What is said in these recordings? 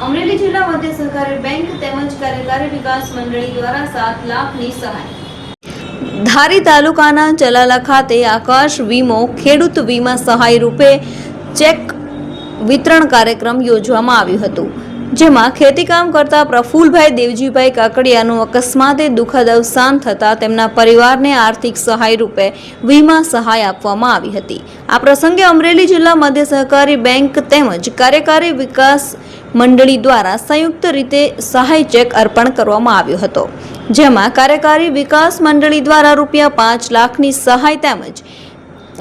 અમરેલી જિલ્લા મધ્ય સહકારી બેંક તેમજ કાર્યકારી વિકાસ મંડળી દ્વારા 7 લાખની સહાય। ધારી તાલુકાના ચલાલા ખાતે આકાશ વીમો ખેડૂત વીમા સહાય રૂપે ચેક વિતરણ કાર્યક્રમ યોજવામાં આવ્યું હતું, જેમાં ખેતીકામ કરતા પ્રફુલભાઈ દેવજીભાઈ કાકડિયાનું અકસ્માતે દુઃખદ અવસાન થતાં તેમના પરિવારને આર્થિક સહાય રૂપે વીમા સહાય આપવામાં આવી હતી। આ પ્રસંગે અમરેલી જિલ્લા મધ્ય સહકારી બેંક તેમજ કાર્યકારી વિકાસ મંડળી દ્વારા સંયુક્ત રીતે સહાય ચેક અર્પણ કરવામાં આવ્યો હતો, જેમાં કાર્યકારી વિકાસ મંડળી દ્વારા ₹5 લાખની સહાય તેમજ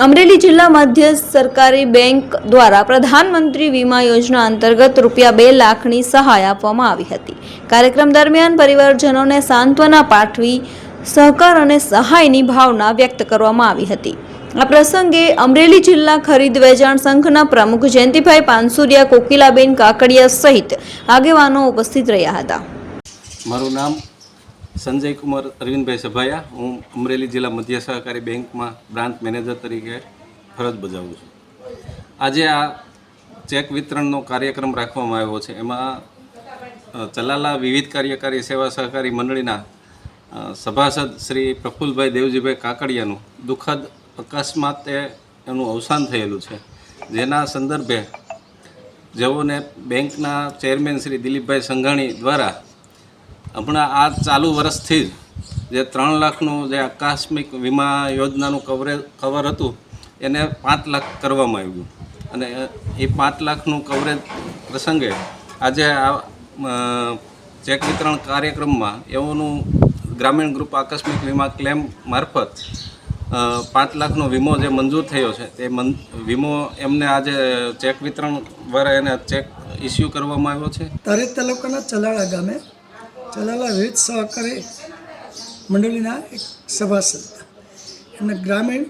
અમરેલી જિલ્લા મધ્ય સરકારી બેંક દ્વારા પ્રધાનમંત્રી વીમા યોજના અંતર્ગત ₹2 લાખની સહાય આપવામાં આવી હતી। કાર્યક્રમ દરમિયાન પરિવારજનોને સાંત્વના પાઠવી સહકાર અને સહાયની ભાવના વ્યક્ત કરવામાં આવી હતી। આ પ્રસંગે અમરેલી જિલ્લા ખરીદ વેચાણ સંઘના પ્રમુખ જયંતિભાઈ પાનસુરિયા, કોકિલાબેન કાકડિયા સહિત આગેવાનો ઉપસ્થિત રહ્યા હતા। મારું નામ સંજય કુમાર અરવિંદભાઈ સભાયા, હું અમરેલી જિલ્લા મધ્ય સહકારી બેંકમાં બ્રાન્ચ મેનેજર તરીકે ફરજ બજાવું છું। આજે આ ચેક વિતરણનો કાર્યક્રમ રાખવામાં આવ્યો છે। એમાં ચલાલા વિવિધ કાર્યકારી સેવા સહકારી મંડળીના સભાસદ શ્રી પ્રફુલભાઈ દેવજીભાઈ કાકડિયાનું દુઃખદ અકસ્માતે એનું અવસાન થયેલું છે, જેના સંદર્ભે જેઓને બેંકના ચેરમેન શ્રી દિલીપભાઈ સંઘાણી દ્વારા હમણાં આ ચાલુ વર્ષથી જ જે 3 લાખનું જે આકસ્મિક વીમા યોજનાનું કવર હતું એને 5 લાખ કરવામાં આવ્યું, અને એ 5 લાખનું કવરેજ પ્રસંગે આજે આ ચેક વિતરણ કાર્યક્રમમાં એઓનું ગ્રામીણ ગ્રુપ આકસ્મિક વીમા ક્લેમ મારફત 5 લાખનો વીમો જે મંજૂર થયો છે તે વીમો એમને આજે ચેક વિતરણ દ્વારા એને ચેક ઇસ્યુ કરવામાં આવ્યો છે। ધારી તાલુકાના ચલાલા ગામે ચલાલા વિવિધ સહકારી મંડળીના એક સભાસદ એમને ગ્રામીણ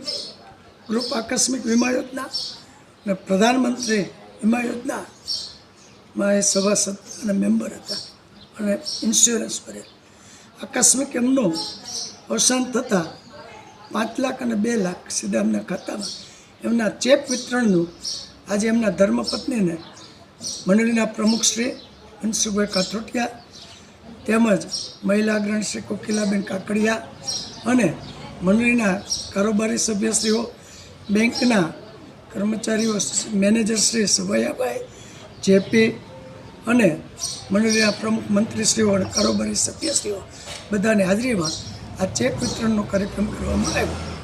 ગ્રુપ આકસ્મિક વીમા યોજના અને પ્રધાનમંત્રી વીમા યોજનામાં એ સભાસદ અને મેમ્બર હતા અને ઇન્સ્યોરન્સ ભરેલ। આકસ્મિક એમનું અવસાન થતાં 5 લાખ અને 2 લાખ સીધા એમના ખાતામાં એમના ચેક વિતરણનું આજે એમના ધર્મપત્નીને મંડળીના પ્રમુખ શ્રી મનસુખભાઈ કાથરોટિયા તેમજ મહિલા અગ્રણી શ્રી કોકિલાબેન કાકડિયા અને મંડળીના કારોબારી સભ્યશ્રીઓ, બેંકના કર્મચારીઓ, મેનેજર શ્રી સભાયાભાઈ, જેપી અને મંડળીના પ્રમુખ મંત્રીશ્રીઓ અને કારોબારી સભ્યશ્રીઓ બધાની હાજરીમાં આ ચેક વિતરણનો કાર્યક્રમ કરવામાં આવ્યો।